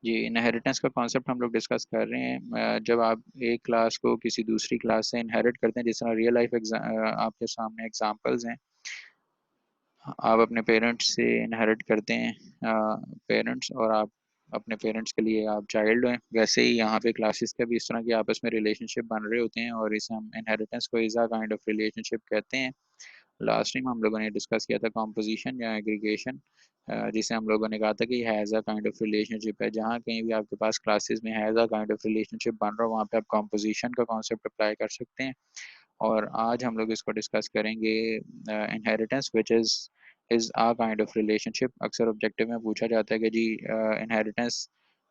जी, inheritance का concept हम लोग डिस्कस कर रहे हैं। जब आप एक क्लास को किसी दूसरी क्लास से इनहेरिट करते हैं, जिस तरह रियल लाइफ आपके सामने एग्जांपल्स हैं, आप अपने पेरेंट्स से इनहेरिट करते हैं पेरेंट्स, और आप अपने पेरेंट्स के लिए आप चाइल्ड हैं। वैसे ही यहाँ पे क्लासेस का भी इस तरह की आपस में रिलेशनशिप बन रहे होते हैं, और इसे हम इनहेरिटेंस को is a kind of relationship कहते हैं। लास्ट टाइम हम लोगों ने डिस्कस किया था कॉम्पोजिशन या एग्रीगेशन, जिसे हम लोगों ने कहा था कि has a kind of relationship है। जहाँ कहीं भी आपके पास क्लासेस में has a kind of relationship बन रहा हो, वहाँ पे आप कॉम्पोजिशन का कॉन्सेप्ट अप्लाई कर सकते हैं। और आज हम लोग इसको डिस्कस करेंगे inheritance, which is a kind of relationship. अक्सर ऑब्जेक्टिव में पूछा जाता है कि जी inheritance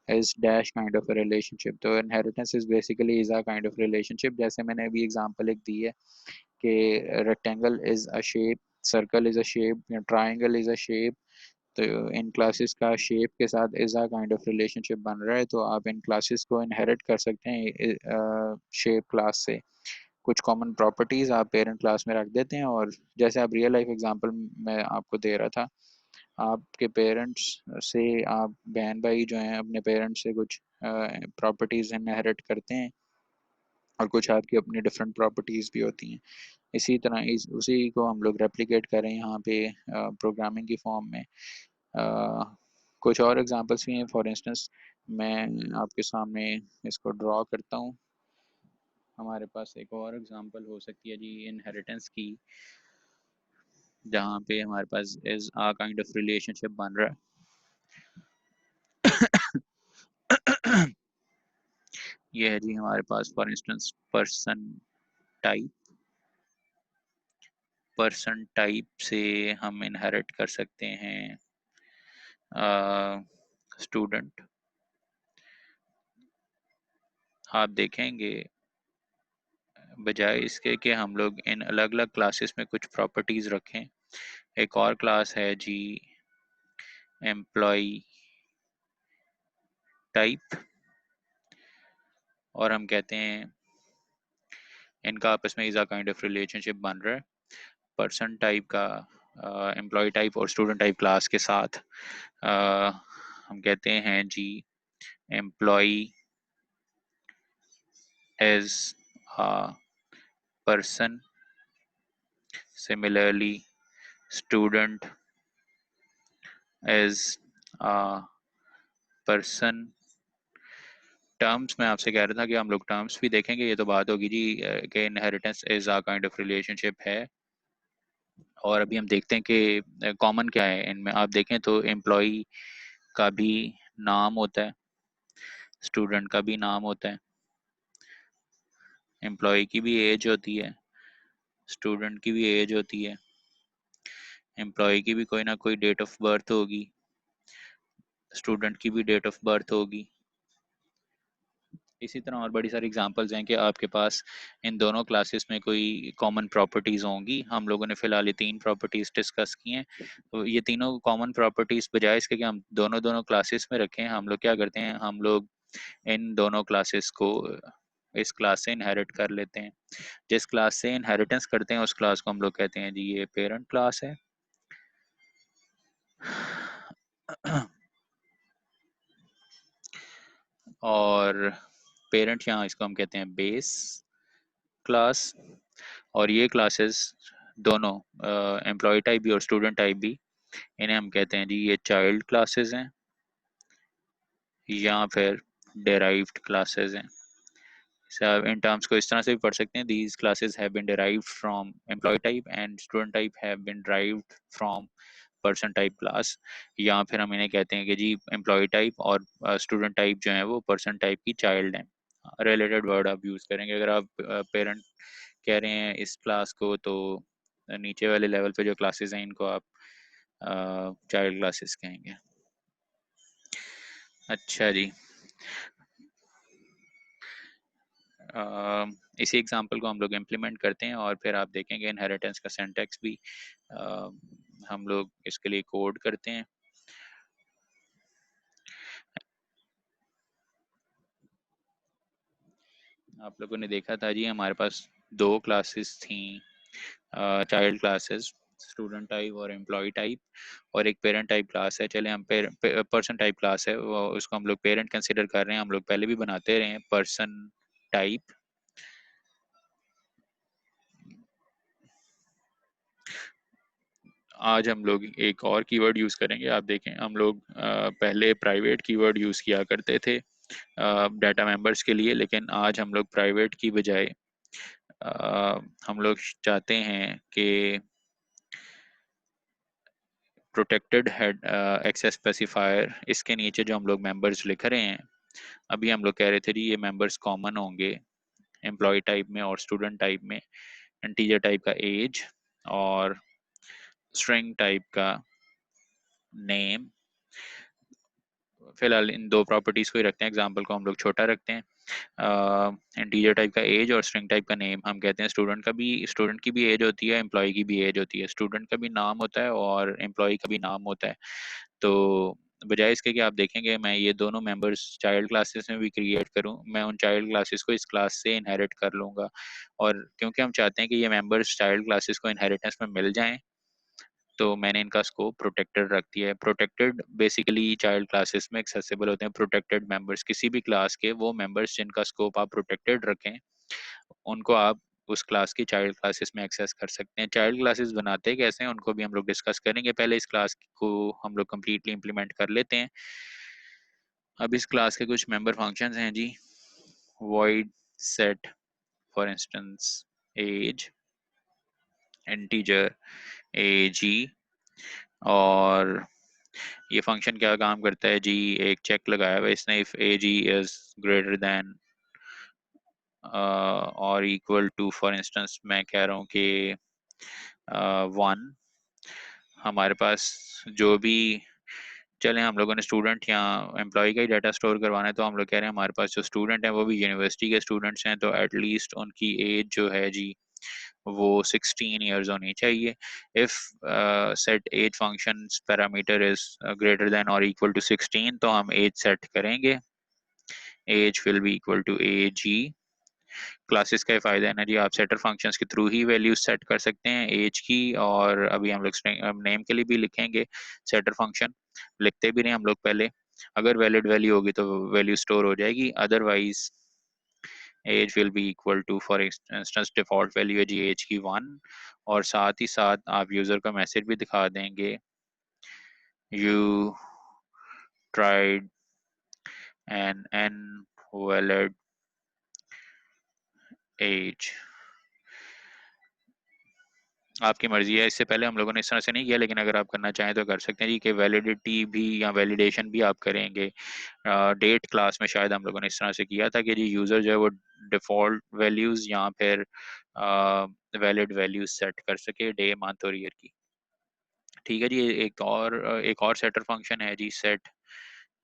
is dash kind of relationship. तो inheritance is basically is a kind of relationship. जैसे मैंने अभी एग्जांपल एक दी है कि rectangle is a shape, circle is a shape, triangle is a shape. तो इन क्लासेस का शेप के साथ is a kind of relationship बन रहा है, तो आप इन क्लासेस को इनहेरिट कर सकते हैं शेप क्लास से। कुछ कॉमन प्रॉपर्टीज आप पेरेंट क्लास में रख देते हैं, और जैसे आप रियल लाइफ एग्जांपल मैं आपको दे रहा था, आपके पेरेंट्स से आप बहन भाई जो हैं अपने पेरेंट्स से कुछ प्रॉपर्टीज इनहेरिट करते हैं, और कुछ आपकी अपनी डिफरेंट प्रॉपर्टीज भी होती हैं। इसी तरह उसी को हम लोग रेप्लिकेट करें यहाँ पे प्रोग्रामिंग की फॉर्म में। कुछ और एग्जांपल्स भी हैं। फॉर इंस्टेंस मैं आपके सामने इसको ड्रॉ करता हूँ। हमारे पास एक और एग्जांपल हो सकती है जी इनहेरिटेंस की, जहाँ पे हमारे पास is a kind of relationship बन रहा है। ये है जी हमारे पास for instance type person type से हम इनहेरिट कर सकते हैं स्टूडेंट। आप देखेंगे बजाय इसके कि हम लोग इन अलग अलग क्लासेस में कुछ प्रॉपर्टीज रखें, एक और क्लास है जी एम्प्लॉय टाइप, और हम कहते हैं इनका आपस में is a kind of relationship बन रहा है। पर्सन टाइप का एम्प्लॉय टाइप और स्टूडेंट टाइप क्लास के साथ हम कहते हैं जी employee as a person, similarly student as a person. Terms मैं आपसे कह रहा था कि हम लोग टर्म्स भी देखेंगे, ये तो बात होगी जी कि inheritance is a kind of relationship है। और अभी हम देखते हैं कि कॉमन क्या है इनमें। आप देखें तो एम्प्लॉय का भी नाम होता है, स्टूडेंट का भी नाम होता है, एम्प्लॉय की भी एज होती है, स्टूडेंट की भी एज होती है, एम्प्लॉय की भी कोई ना कोई डेट ऑफ बर्थ होगी, स्टूडेंट की भी डेट ऑफ बर्थ होगी। इसी तरह और बड़ी सारी एग्जांपल्स हैं कि आपके पास इन दोनों क्लासेस में कोई कॉमन प्रॉपर्टीज होंगी। हम लोगों ने फिलहाल ये 3 प्रॉपर्टीज डिस्कस की हैं। तो ये तीनों कॉमन प्रॉपर्टीज बजाय इसके कि हम दोनों दोनों क्लासेस में रखें, हम लोग क्या करते हैं, हम लोग इन दोनों क्लासेस को इस क्लास से इनहेरिट कर लेते हैं। जिस क्लास से इनहेरिटेंस करते हैं उस क्लास को हम लोग कहते हैं जी ये पेरेंट क्लास है। और पेरेंट यहाँ इसको हम कहते हैं बेस क्लास। और ये क्लासेस दोनों एम्प्लॉय टाइप भी और स्टूडेंट टाइप भी, इन्हें हम कहते हैं जी ये चाइल्ड क्लासेस हैं या फिर डेराइव्ड क्लासेस हैं। सब इन टर्म्स को इस तरह से भी पढ़ सकते हैं, these classes have been derived from employ type and student type have been derived from person type class. या फिर हम इन्हें कहते हैं कि जी एम्प्लॉय टाइप और स्टूडेंट टाइप जो है वो पर्सन टाइप की चाइल्ड हैं। रिलेटेड वर्ड आप यूज़ करेंगे। अगर आप पेरेंट कह रहे हैं इस क्लास को, तो नीचे वाले लेवल पे जो क्लासेस हैं इनको आप चाइल्ड क्लासेस कहेंगे। अच्छा जी, इसी एग्जांपल को हम लोग इम्प्लीमेंट करते हैं और फिर आप देखेंगे इनहेरिटेंस का सिंटैक्स भी हम लोग इसके लिए कोड करते हैं। आप लोगों ने देखा था जी हमारे पास 2 क्लासेस थी चाइल्ड क्लासेस, स्टूडेंट टाइप और एम्प्लॉय टाइप, और एक पेरेंट टाइप क्लास है। चले हम पर्सन टाइप क्लास है वो, उसको हम लोग पेरेंट कंसिडर कर रहे हैं, हम लोग पहले भी बनाते रहे हैं पर्सन टाइप। आज हम लोग एक और कीवर्ड यूज करेंगे। आप देखें, हम लोग पहले प्राइवेट कीवर्ड यूज किया करते थे डाटा मेंबर्स के लिए, लेकिन आज हम लोग प्राइवेट की बजाय हम लोग चाहते हैं कि प्रोटेक्टेड हेड एक्सेस स्पेसिफायर, इसके नीचे जो हम लोग मेंबर्स लिख रहे हैं, अभी हम लोग कह रहे थे जी ये मेंबर्स कॉमन होंगे एम्प्लॉय टाइप में और स्टूडेंट टाइप में, इंटीजर टाइप का एज और स्ट्रिंग टाइप का नेम। फिलहाल इन दो प्रॉपर्टीज को ही रखते हैं, एग्जाम्पल को हम लोग छोटा रखते हैं। इंटीजर टाइप का एज और स्ट्रिंग टाइप का नेम। हम कहते हैं स्टूडेंट की भी एज होती है, एम्प्लॉय की भी एज होती है, स्टूडेंट का भी नाम होता है और एम्प्लॉय का भी नाम होता है। तो बजाय इसके कि आप देखेंगे मैं ये दोनों मेंबर्स चाइल्ड क्लासेस में भी क्रिएट करूं, मैं उन चाइल्ड क्लासेस को इस क्लास से इनहेरिट कर लूंगा। और क्योंकि हम चाहते हैं कि ये मेंबर्स चाइल्ड क्लासेस को इनहेरिटेंस में मिल जाएं, तो मैंने इनका स्कोप प्रोटेक्टेड रख दिया है। प्रोटेक्टेड बेसिकली चाइल्ड क्लासेस में एक्सेसिबल होते हैं प्रोटेक्टेड मेंबर्स, किसी भी क्लास के वो मेंबर्स जिनका स्कोप आप प्रोटेक्टेड रखें, उनको आप उस क्लास की चाइल्ड क्लासेस में एक्सेस कर सकते हैं। चाइल्ड क्लासेस बनाते कैसे हैं उनको भी हम लोग डिस्कस करेंगे, पहले इस क्लास को हम लोग कंप्लीटली इंप्लीमेंट कर लेते हैं। अब इस क्लास के कुछ मेंबर फंक्शंस हैं जी। void set for instance age, integer ag, और ये फंक्शन क्या काम करता है जी, एक चेक लगाया हुआ है इसने, if ag is greater than और इक्वल टू, फॉर इंस्टेंस मैं कह रहा हूँ कि 1, हमारे पास जो भी, चले हम लोगों ने स्टूडेंट या एम्प्लॉय का ही डाटा स्टोर करवाना है, तो हम लोग कह रहे हैं हमारे पास जो स्टूडेंट हैं वो भी यूनिवर्सिटी के स्टूडेंट्स हैं, तो एटलीस्ट उनकी एज जो है जी वो 16 ईयर्स होनी चाहिए। If set age function parameter is greater than और इक्वल टू 16, तो हम एज सेट करेंगे, age will be equal to A जी। क्लासेस का फायदा है ना जी, आप सेटर फंक्शंस के थ्रू ही वैल्यूज सेट कर सकते हैं एज की, और अभी हम लोग नेम के लिए भी लिखेंगे सेटर फंक्शन, लिखते भी नहीं हम लोग पहले। अगर वैलिड वैल्यू होगी तो वैल्यू स्टोर हो जाएगी, otherwise age will be equal to, for instance default value है जी एज की 1, और साथ ही साथ आप यूजर का मैसेज भी दिखा देंगे, you tried invalid age. आपकी मर्जी है, इससे पहले हम लोगों ने इस तरह से नहीं किया, लेकिन अगर आप करना चाहें तो कर सकते हैं जी, कि वैलिडिटी भी या वैलिडेशन भी आप करेंगे। डेट क्लास में शायद हम लोगों ने इस तरह से किया था कि जी यूजर जो है वो डिफॉल्ट वैल्यूज या फिर वैलिड वैल्यूज सेट कर सके डे मंथ और ईयर की। ठीक है जी, एक और सेटर फंक्शन है जी, set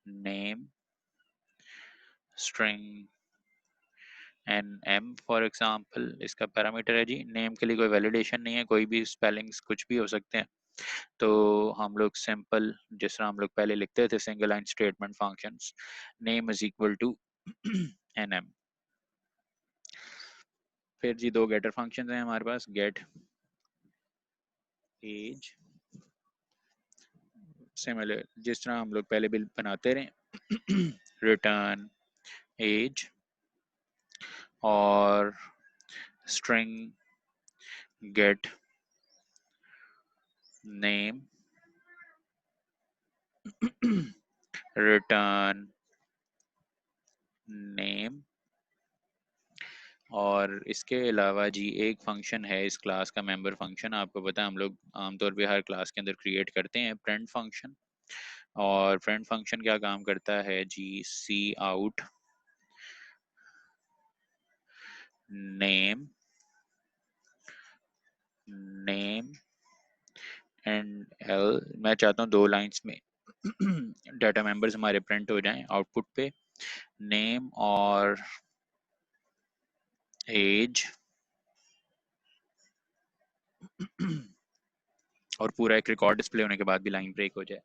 name string N M for example, इसका पैरामीटर है जी, नेम के लिए कोई वैलिडेशन नहीं है, कोई भी स्पेलिंग्स कुछ भी हो सकते हैं। तो हम लोग सिंपल, जिस तरह हम लोग पहले लिखते थे single line statement functions, name is equal to N M. फिर जी दो गेटर फंक्शंस हैं हमारे पास, गेट एज, सिमिलर जिस तरह हम लोग पहले भी बनाते रहे, रिटर्न एज और string gate name, return name. और इसके अलावा जी एक फंक्शन है इस क्लास का, मेंबर फंक्शन, आपको पता है हम लोग आमतौर पे हर क्लास के अंदर क्रिएट करते हैं प्रिंट फंक्शन। और प्रिंट फंक्शन क्या काम करता है जी, C out name, name end L. मैं चाहता हूँ दो लाइंस में डाटा मेंबर्स हमारे प्रिंट हो जाएं आउटपुट पे, नेम और एज और पूरा एक रिकॉर्ड डिस्प्ले होने के बाद भी लाइन ब्रेक हो जाए।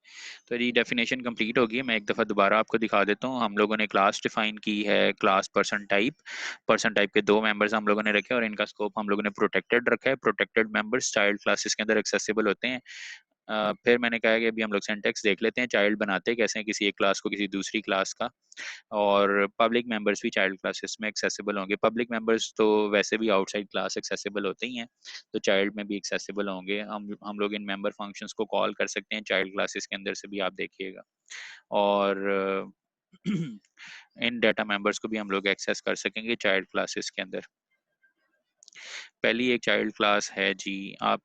तो ये डेफिनेशन कंप्लीट होगी। मैं एक दफ़ा दोबारा आपको दिखा देता हूँ। हम लोगों ने क्लास डिफाइन की है, क्लास पर्सन टाइप के दो मेंबर्स हम लोगों ने रखे और इनका स्कोप हम लोगों ने प्रोटेक्टेड रखा है। प्रोटेक्टेड मेंबर्स चाइल्ड क्लासेस के अंदर एक्सेसिबल होते हैं। फिर मैंने कहा कि अभी हम लोग सिंटेक्स देख लेते हैं, चाइल्ड बनाते कैसे हैं किसी एक क्लास को किसी दूसरी क्लास का, और पब्लिक मेंबर्स भी चाइल्ड क्लासेस में एक्सेसिबल होंगे। पब्लिक मेंबर्स तो वैसे भी आउटसाइड क्लास एक्सेसिबल होते ही हैं, तो चाइल्ड में भी एक्सेसिबल होंगे। हम लोग इन मेंबर फंक्शंस को कॉल कर सकते हैं चाइल्ड क्लासेस के अंदर से भी, आप देखिएगा। और इन डाटा मेंबर्स को भी हम लोग एक्सेस कर सकेंगे चाइल्ड क्लासेस के अंदर। पहली एक चाइल्ड क्लास है जी। आप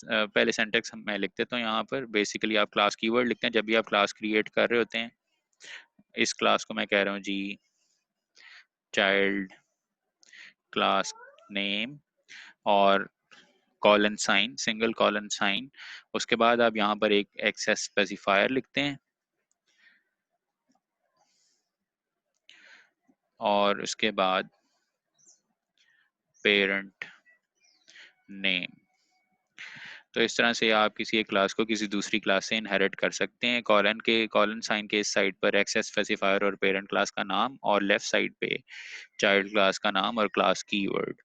पहले सिंटेक्स मैं लिख देता हूँ यहाँ पर। बेसिकली आप क्लास कीवर्ड लिखते हैं जब भी आप क्लास क्रिएट कर रहे होते हैं। इस क्लास को मैं कह रहा हूँ जी चाइल्ड क्लास नेम, और colon sign, single colon sign. उसके बाद आप यहाँ पर एक एक्सेस स्पेसिफायर लिखते हैं, और उसके बाद पेरेंट नेम। तो इस तरह से आप किसी एक क्लास को किसी दूसरी क्लास से इनहेरिट कर सकते हैं। कॉलन साइन के इस साइड पर एक्सेस स्पेसिफायर और पेरेंट क्लास का नाम, और लेफ्ट साइड पे चाइल्ड क्लास का नाम और क्लास कीवर्ड।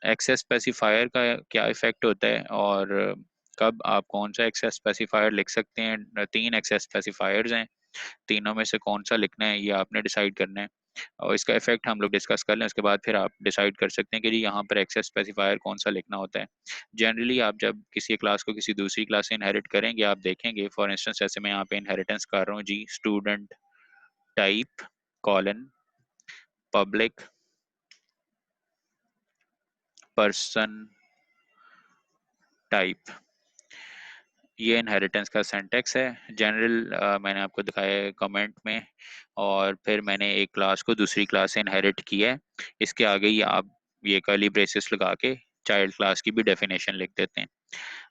एक्सेस स्पेसिफायर का क्या इफेक्ट होता है और कब आप कौन सा एक्सेस स्पेसिफायर लिख सकते हैं? तीन एक्सेस स्पेसिफायर्स हैं, तीनों में से कौन सा लिखना है ये आपने डिसाइड करना है, और इसका इफेक्ट हम लोग डिस्कस कर लें। उसके बाद फिर आप डिसाइड कर सकते हैं कि जी यहाँ पर एक्सेस स्पेसिफायर कौन सा लिखना होता है। जनरली आप जब किसी क्लास को किसी दूसरी क्लास से इनहेरिट करेंगे, आप देखेंगे फॉर इंस्टेंस जैसे मैं यहाँ पे इनहेरिटेंस कर रहा हूँ जी, student type colon public person type, ये इनहेरिटेंस का सिंटेक्स है। जनरल मैंने आपको दिखाया है कमेंट में, और फिर मैंने एक क्लास को दूसरी क्लास से इनहेरिट किया है। इसके आगे ही आप ये कर्ली ब्रेसेस लगा के चाइल्ड क्लास की भी डेफिनेशन लिख देते हैं।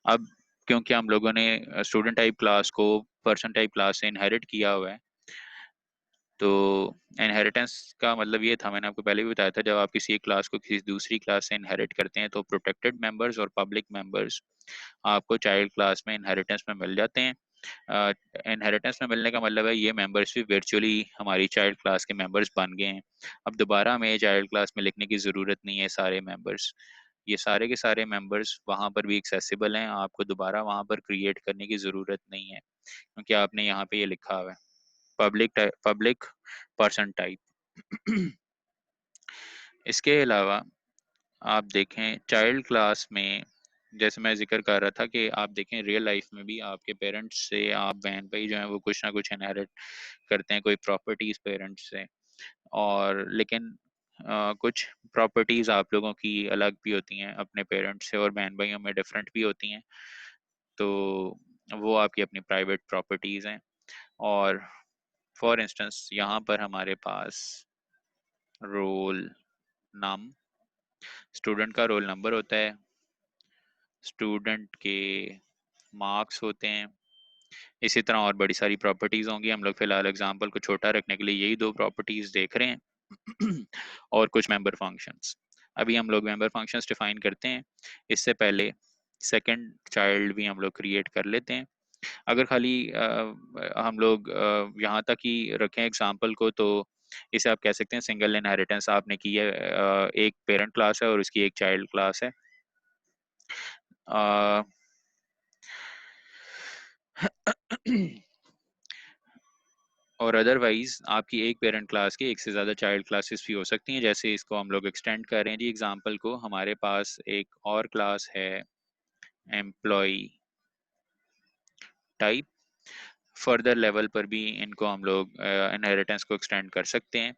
अब क्योंकि हम लोगों ने स्टूडेंट टाइप क्लास को पर्सन टाइप क्लास से इनहेरिट किया हुआ है, तो इनहेरिटेंस का मतलब ये था, मैंने आपको पहले भी बताया था, जब आप किसी एक क्लास को किसी दूसरी क्लास से इनहेरिट करते हैं तो प्रोटेक्टेड मेंबर्स और पब्लिक मेंबर्स आपको चाइल्ड क्लास में इनहेरिटेंस में मिल जाते हैं। इनहेरिटेंस में मिलने का मतलब है ये मेंबर्स भी वर्चुअली हमारी चाइल्ड क्लास के मेंबर्स बन गए हैं। अब दोबारा हमें चाइल्ड क्लास में लिखने की ज़रूरत नहीं है सारे मेंबर्स। ये सारे के सारे मेंबर्स वहाँ पर भी एक्सेसिबल हैं, आपको दोबारा वहाँ पर क्रिएट करने की ज़रूरत नहीं है, क्योंकि आपने यहाँ पे ये लिखा हुआ है पब्लिक पर्सन टाइप। इसके अलावा आप देखें चाइल्ड क्लास में, जैसे मैं जिक्र कर रहा था कि आप देखें रियल लाइफ में भी आपके पेरेंट्स से आप बहन भाई जो हैं वो कुछ ना कुछ इनहेरिट करते हैं, कोई प्रॉपर्टीज पेरेंट्स से। और लेकिन कुछ प्रॉपर्टीज आप लोगों की अलग भी होती हैं अपने पेरेंट्स से, और बहन भाइयों में डिफरेंट भी होती हैं। तो वो आपकी अपनी प्राइवेट प्रॉपर्टीज हैं। और फॉर इंस्टेंस यहाँ पर हमारे पास रोल नाम, स्टूडेंट का रोल नंबर होता है, स्टूडेंट के मार्क्स होते हैं। इसी तरह और बड़ी सारी प्रॉपर्टीज होंगी। हम लोग फिलहाल एग्जांपल को छोटा रखने के लिए यही दो प्रॉपर्टीज देख रहे हैं। और कुछ मेंबर फंक्शंस। अभी हम लोग मेंबर फंक्शंस डिफाइन करते हैं, इससे पहले सेकंड चाइल्ड भी हम लोग क्रिएट कर लेते हैं। अगर खाली हम लोग यहाँ तक ही रखें एग्जांपल को, तो इसे आप कह सकते हैं सिंगल इनहेरिटेंस आपने की है। एक पेरेंट क्लास है और उसकी एक चाइल्ड क्लास है। अ, और अदरवाइज आपकी एक पेरेंट क्लास की एक से ज़्यादा चाइल्ड क्लासेस भी हो सकती हैं। जैसे इसको हम लोग एक्सटेंड कर रहे हैं जी एग्जांपल को, हमारे पास एक और क्लास है एम्प्लॉय टाइप। फर्दर लेवल पर भी इनको हम लोग इनहेरिटेंस को एक्सटेंड कर सकते हैं।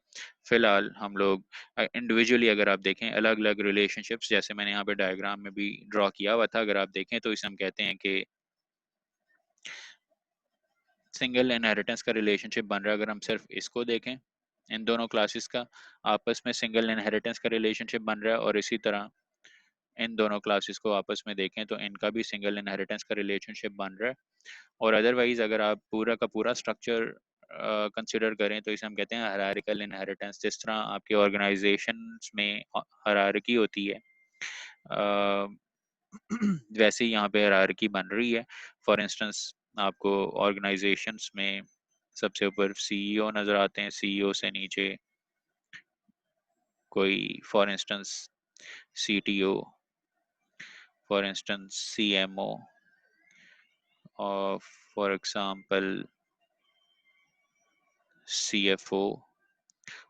फिलहाल हम लोग इंडिविजुअली अगर आप देखें अलग अलग रिलेशनशिप्स, जैसे मैंने यहाँ पे डायग्राम में भी ड्रॉ किया हुआ था, अगर आप देखें तो इसे हम कहते हैं कि सिंगल इनहेरिटेंस का रिलेशनशिप बन रहा है। अगर हम सिर्फ इसको देखें, इन दोनों क्लासेस का आपस में सिंगल इनहेरिटेंस का रिलेशनशिप बन रहा है, और इसी तरह इन दोनों क्लासेस को आपस में देखें तो इनका भी सिंगल इनहेरिटेंस का रिलेशनशिप बन रहा है। और अदरवाइज अगर आप पूरा का पूरा स्ट्रक्चर कंसिडर करें तो इसे हम कहते हैं हायरार्किकल इनहेरिटेंस। जिस तरह आपके ऑर्गेनाइजेशन में हायरार्की होती है, वैसे ही यहाँ पे हायरार्की बन रही है। फॉर इंस्टेंस आपको ऑर्गेनाइजेशंस में सबसे ऊपर सीईओ नजर आते हैं, सीईओ से नीचे कोई for instance CTO, for instance CMO, और फॉर एग्जांपल सीएफओ,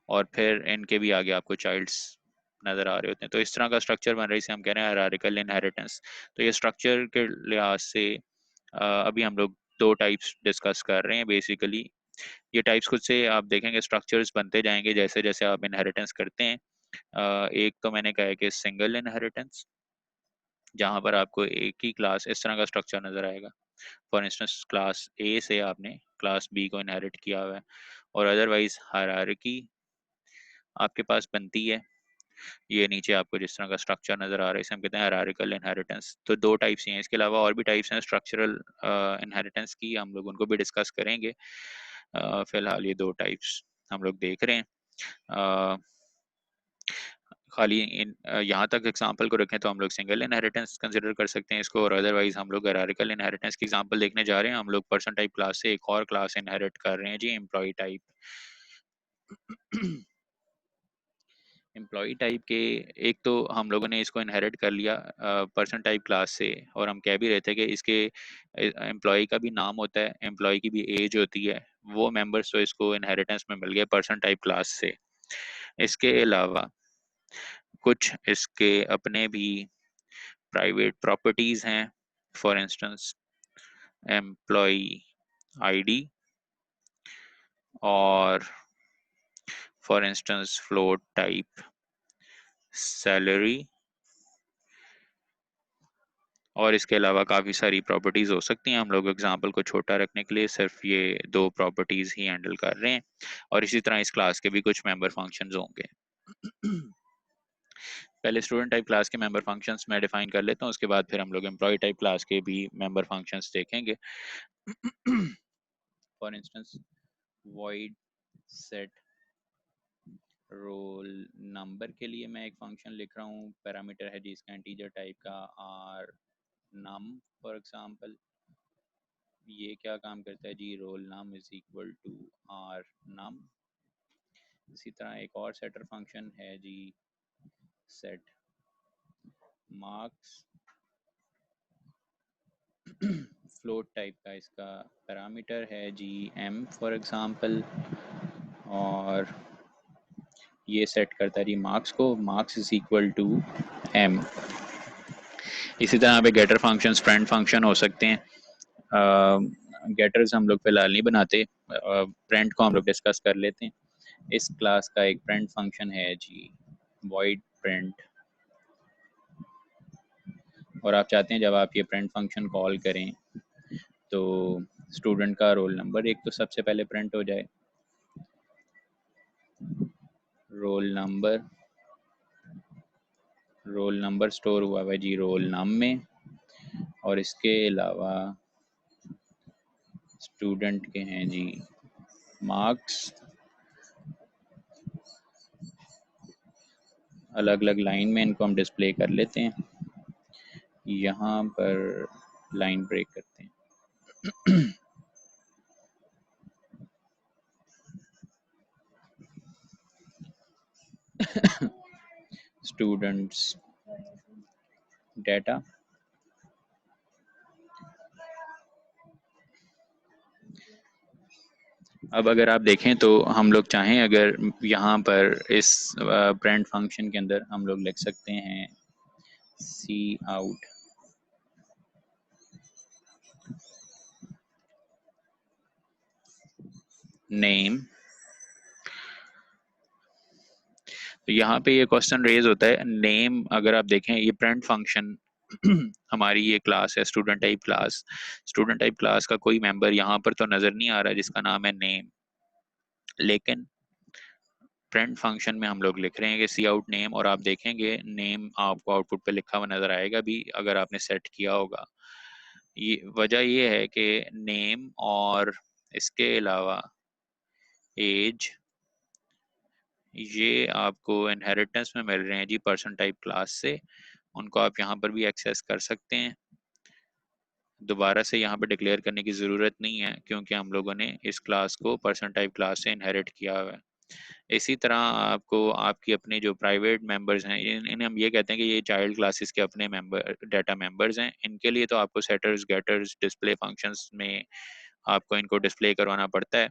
और फिर इनके भी आगे आपको चाइल्ड्स नजर आ रहे होते हैं। तो इस तरह का स्ट्रक्चर बन रहा है, इसे हम कह रहे हैं हायरार्किकल इनहेरिटेंस। तो ये स्ट्रक्चर के लिहाज से अभी हम लोग दो टाइप्स डिस्कस कर रहे हैं बेसिकली। ये टाइप्स खुद से आप देखेंगे स्ट्रक्चर्स बनते जाएंगे जैसे जैसे आप इनहेरिटेंस करते हैं। एक तो मैंने कहा है कि सिंगल इनहेरिटेंस, जहां पर आपको एक ही क्लास इस तरह का स्ट्रक्चर नजर आएगा। फॉर इंस्टेंस क्लास ए से आपने क्लास बी को इनहेरिट किया हुआ है, और अदरवाइज हायरार्की आपके पास बनती है। ये नीचे आपको जिस तरह का स्ट्रक्चर नजर आ रहा है इसे हम कहते हैं हायरार्किकल इनहेरिटेंस। तो दो टाइप्स ही हैं, इसके अलावा और भी टाइप्स हैं स्ट्रक्चरल इनहेरिटेंस की, हम लोग उनको भी डिस्कस करेंगे। फिलहाल ये दो टाइप्स हम लोग देख रहे हैं। अ, खाली यहाँ तक एग्जांपल को रखें तो हम लोग सिंगल इनहेरिटेंस कंसिडर कर सकते हैं इसको, और अदरवाइज हम लोग हायरार्किकल इनहेरिटेंस की एग्जांपल देखने जा रहे हैं। हम लोग पर्सन टाइप क्लास से एक और क्लास इनहेरिट कर रहे हैं जी, एम्प्लॉय टाइप। एम्प्लॉय टाइप के एक तो हम लोगों ने इसको इनहेरिट कर लिया पर्सन टाइप क्लास से, और हम कह भी रहे थे कि इसके एम्प्लॉय का भी नाम होता है, एम्प्लॉय की भी एज होती है, वो मेंबर्स तो इसको इनहेरिटेंस में मिल गए पर्सन टाइप क्लास से। इसके अलावा कुछ इसके अपने भी प्राइवेट प्रॉपर्टीज हैं। फॉर इंस्टेंस एम्प्लॉय आईडी, और for instance float type salary, और इसके अलावा काफ़ी सारी प्रॉपर्टीज़ हो सकती हैं। हम लोग एग्जांपल को छोटा रखने के लिए सिर्फ ये दो प्रॉपर्टीज़ ही हैंडल कर रहे हैं, और इसी तरह इस क्लास के भी कुछ मेंबर फंक्शंस होंगे। पहले स्टूडेंट टाइप क्लास के मेंबर फंक्शंस मैं डिफाइन कर लेता हूँ, उसके बाद फिर हम लोग एम्प्लॉय टाइप क्लास के भी मेंबर फंक्शंस देखेंगे। For instance void set roll number के लिए मैं एक फंक्शन लिख रहा हूँ, पैरामीटर है जिसका इंटीजर टाइप का आर नम फॉर एग्जांपल। ये क्या काम करता है जी, roll num is equal to R num. इसी तरह एक और सेटर फंक्शन है जी, सेट मार्क्स। फ्लोट टाइप का इसका पैरामीटर है जी एम फॉर एग्जांपल, और ये सेट करता है जी मार्क्स को, marks is equal to M. इसी तरह पे गेटर फंक्शन फ्रेंड फंक्शन हो सकते हैं। गेटर्स हम लोग फिलहाल नहीं बनाते, फ्रेंड को हम लोग डिस्कस कर लेते हैं। इस क्लास का एक फ्रेंड फंक्शन है जी void print, और आप चाहते हैं जब आप ये प्रिंट फंक्शन कॉल करें तो स्टूडेंट का रोल नंबर एक तो सबसे पहले प्रिंट हो जाए, रोल नंबर स्टोर हुआ है जी रोल नम में, और इसके अलावा स्टूडेंट के हैं जी मार्क्स। अलग अलग लाइन में इनको हम डिस्प्ले कर लेते हैं, यहाँ पर लाइन ब्रेक करते हैं। Students data. अब अगर आप देखें तो हम लोग चाहें अगर यहाँ पर इस प्रिंट फंक्शन के अंदर हम लोग लिख सकते हैं सी आउट नेम। तो यहाँ पे ये क्वेश्चन रेज होता है नेम, अगर आप देखें ये प्रिंट फंक्शन हमारी ये क्लास है student type class, student type class का कोई मेंबर यहाँ पर तो नजर नहीं आ रहा जिसका नाम है नेम, लेकिन प्रिंट फंक्शन में हम लोग लिख रहे हैं कि सी आउट नेम, और आप देखेंगे नेम आपको आउटपुट पे लिखा हुआ नजर आएगा भी अगर आपने सेट किया होगा। ये वजह ये है कि नेम और इसके अलावा एज ये आपको इनहेरिटेंस में मिल रहे हैं जी पर्सन टाइप क्लास से, उनको आप यहाँ पर भी एक्सेस कर सकते हैं। दोबारा से यहाँ पर डिक्लेयर करने की ज़रूरत नहीं है क्योंकि हम लोगों ने इस क्लास को पर्सन टाइप क्लास से इनहेरिट किया हुआ है। इसी तरह आपको आपकी अपने जो प्राइवेट मेंबर्स हैं, इन्हें हम ये कहते हैं कि ये चाइल्ड क्लासेस के अपने मेंबर डाटा मेंबर्स हैं। इनके लिए तो आपको सेटर्स गेटर्स डिस्प्ले फंक्शंस में आपको इनको डिस्प्ले करवाना पड़ता है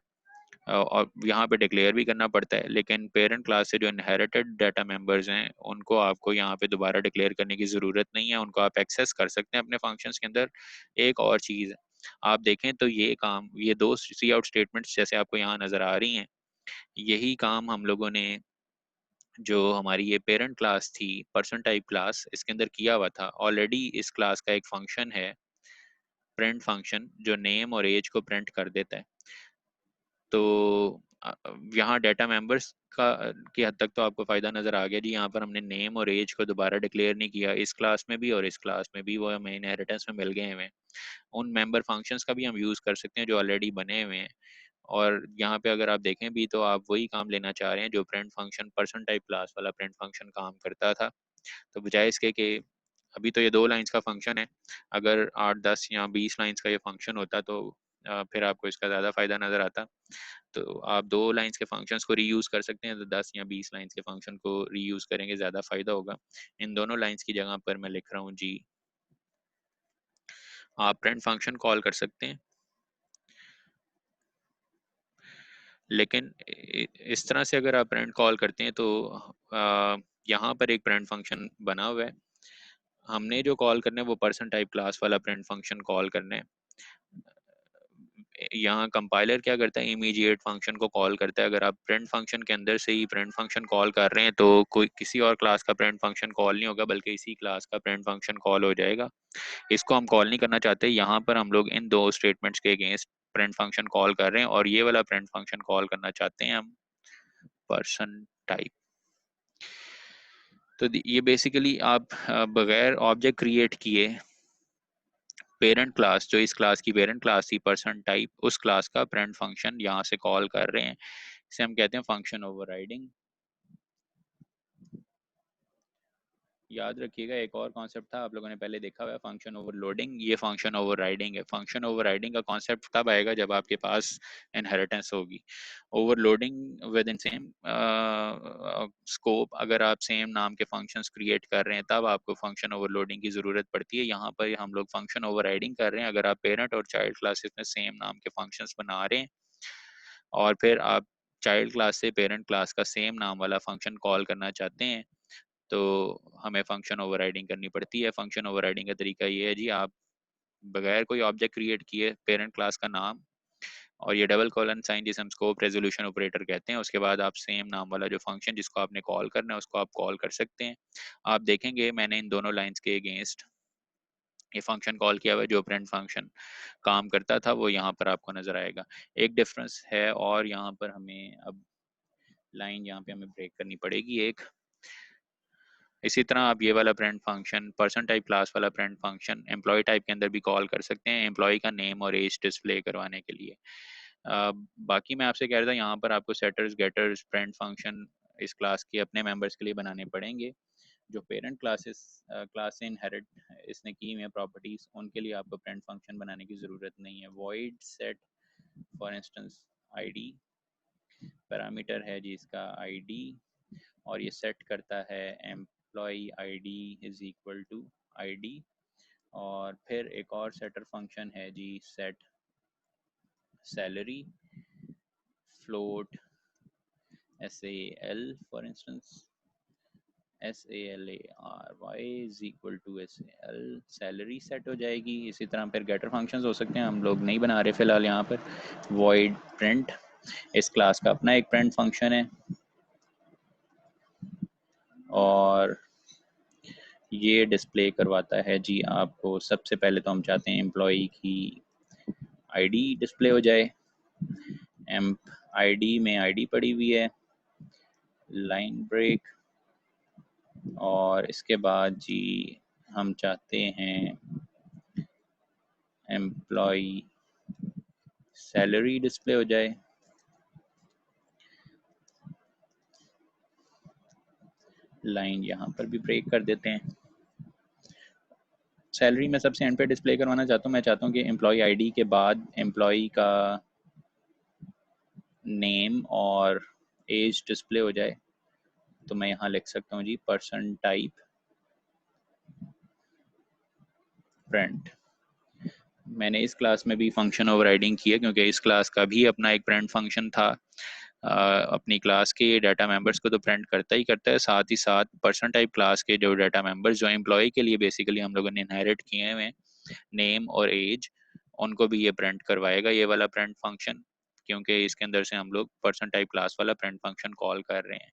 और यहाँ पे डिक्लेयर भी करना पड़ता है। लेकिन पेरेंट क्लास से जो इनहेरिटेड डाटा मेंबर्स हैं उनको आपको यहाँ पे दोबारा डिक्लेयर करने की ज़रूरत नहीं है, उनको आप एक्सेस कर सकते हैं अपने फंक्शंस के अंदर। एक और चीज़ आप देखें तो ये दो सी आउट स्टेटमेंट्स जैसे आपको यहाँ नज़र आ रही हैं, यही काम हम लोगों ने जो हमारी ये पेरेंट क्लास थी पर्सन टाइप क्लास, इसके अंदर किया हुआ था ऑलरेडी। इस क्लास का एक फंक्शन है प्रिंट फंक्शन जो नेम और एज को प्रिंट कर देता है। तो यहाँ डाटा मेंबर्स का की हद तक तो आपको फ़ायदा नज़र आ गया जी। यहाँ पर हमने नेम और एज को दोबारा डिक्लेयर नहीं किया, इस क्लास में भी और इस क्लास में भी वो हमें इनहेरिटेंस में मिल गए हुए हैं। उन मेंबर फंक्शंस का भी हम यूज़ कर सकते हैं जो ऑलरेडी बने हुए हैं। और यहाँ पे अगर आप देखें भी तो आप वही काम लेना चाह रहे हैं जो print function person type class वाला प्रिंट फंक्शन काम करता था। तो बजाय इसके कि अभी तो ये 2 लाइन्स का फंक्शन है, अगर 8, 10 या 20 लाइन्स का ये फंक्शन होता तो फिर आपको इसका ज़्यादा फ़ायदा नज़र आता। तो आप 2 लाइन्स के फंक्शंस को रीयूज़ कर सकते हैं, तो 10 या 20 लाइन्स के फंक्शन को रीयूज़ करेंगे, ज़्यादा फ़ायदा होगा। इन दोनों लाइन्स की जगह पर मैं लिख रहा हूँ जी, आप प्रिंट फंक्शन कॉल कर सकते हैं। लेकिन इस तरह से अगर आप प्रिंट कॉल करते हैं तो यहाँ पर एक प्रिंट फंक्शन बना हुआ है। हमने जो कॉल करना है वो पर्सन टाइप क्लास वाला प्रिंट फंक्शन कॉल करना है। यहाँ कंपाइलर क्या करता है, इमीडिएट फंक्शन को कॉल करता है। अगर आप प्रिंट फंक्शन के अंदर से ही प्रिंट फंक्शन कॉल कर रहे हैं तो कोई किसी और क्लास का प्रिंट फंक्शन कॉल नहीं होगा, बल्कि इसी क्लास का प्रिंट फंक्शन कॉल हो जाएगा। इसको हम कॉल नहीं करना चाहते। यहाँ पर हम लोग इन दो स्टेटमेंट्स के अगेंस्ट प्रिंट फंक्शन कॉल कर रहे हैं और ये वाला प्रिंट फंक्शन कॉल करना चाहते हैं हम पर्सन टाइप। तो ये बेसिकली आप बगैर ऑब्जेक्ट क्रिएट किए पेरेंट क्लास, जो इस क्लास की पेरेंट क्लास थी पर्सन टाइप, उस क्लास का पेरेंट फंक्शन यहाँ से कॉल कर रहे हैं। इसे हम कहते हैं फंक्शन ओवरराइडिंग। याद रखिएगा एक और कॉन्सेप्ट था आप लोगों ने पहले देखा हुआ है, फंक्शन ओवरलोडिंग। ये फंक्शन ओवरराइडिंग है। फंक्शन ओवरराइडिंग का कॉन्सेप्ट तब आएगा जब आपके पास इनहेरिटेंस होगी। Overloading with in same scope, अगर आप सेम नाम के फंक्शंस क्रिएट कर रहे हैं तब आपको फंक्शन ओवरलोडिंग की ज़रूरत पड़ती है। यहाँ पर हम लोग फंक्शन ओवरराइडिंग कर रहे हैं। अगर आप पेरेंट और चाइल्ड क्लासेस में सेम नाम के फंक्शंस बना रहे हैं और फिर आप चाइल्ड क्लास से पेरेंट क्लास का सेम नाम वाला फंक्शन कॉल करना चाहते हैं तो हमें फंक्शन ओवरराइडिंग करनी पड़ती है। फंक्शन ओवरराइडिंग का तरीका ये है जी, आप बगैर कोई ऑब्जेक्ट क्रिएट किए पेरेंट क्लास का नाम और ये डबल कॉलन साइन जिसे हम स्कोप रेजोल्यूशन ऑपरेटर कहते हैं, उसके बाद आप सेम नाम वाला जो फंक्शन जिसको आपने कॉल करना है उसको आप कॉल कर सकते हैं। आप देखेंगे मैंने इन दोनों लाइंस के अगेंस्ट ये फंक्शन कॉल किया हुआ है। जो प्रिंट फंक्शन काम करता था वो यहाँ पर आपको नजर आएगा। एक डिफरेंस है और यहाँ पर हमें अब लाइन यहाँ पे हमें ब्रेक करनी पड़ेगी एक। इसी तरह आप ये वाला print function person type class वाला प्रिंट फंक्शन एम्प्लॉय टाइप के अंदर भी कॉल कर सकते हैं, एम्प्लॉय का नेम और एज डिस्प्ले करवाने के लिए। बाकी मैं आपसे कह रहा था यहाँ पर आपको सेटर्स गेटर्स प्रिंट फंक्शन इस क्लास के अपने मेंबर्स के लिए बनाने पड़ेंगे। जो पेरेंट क्लासेस क्लास से इनहेरिट इसने की हुई है प्रॉपर्टीज, उनके लिए आपको प्रिंट फंक्शन बनाने की ज़रूरत नहीं है। Void set for instance ID parameter है जी इसका आईडी, और ये सेट करता है employee ID is equal to ID. और फिर एक और सेटर फंक्शन है जी set salary float SAL for instance SALARY is equal to SAL, salary set हो जाएगी। इसी तरह फिर गेटर फंक्शंस हो सकते हैं, हम लोग नहीं बना रहे फिलहाल यहाँ पर। वॉइड प्रिंट इस क्लास का अपना एक प्रिंट फंक्शन है और ये डिस्प्ले करवाता है जी आपको। सबसे पहले तो हम चाहते हैं एम्प्लॉई की आईडी डिस्प्ले हो जाए। एम्प आईडी में आईडी पड़ी हुई है, लाइन ब्रेक, और इसके बाद जी हम चाहते हैं एम्प्लॉई सैलरी डिस्प्ले हो जाए। लाइन यहाँ पर भी ब्रेक कर देते हैं। सैलरी मैं सबसे एंड पे डिस्प्ले करवाना चाहता हूँ। मैं चाहता हूँ कि एम्प्लॉय आईडी के बाद एम्प्लॉय का नेम और एज डिस्प्ले हो जाए। तो मैं यहाँ लिख सकता हूँ जी पर्सन टाइप प्रिंट। मैंने इस क्लास में भी फंक्शन ओवरराइडिंग की है क्योंकि इस क्लास का भी अपना एक प्रिंट फंक्शन था। अपनी क्लास के डाटा मेंबर्स को तो प्रिंट करता ही करता है, साथ ही साथ पर्सन टाइप क्लास के जो डाटा मेंबर्स जो एम्प्लॉय के लिए बेसिकली हम लोगों ने इनहेरिट किए हुए, नेम और एज, उनको भी ये प्रिंट करवाएगा ये वाला प्रिंट फंक्शन, क्योंकि इसके अंदर से हम लोग पर्सन टाइप क्लास वाला प्रिंट फंक्शन कॉल कर रहे हैं।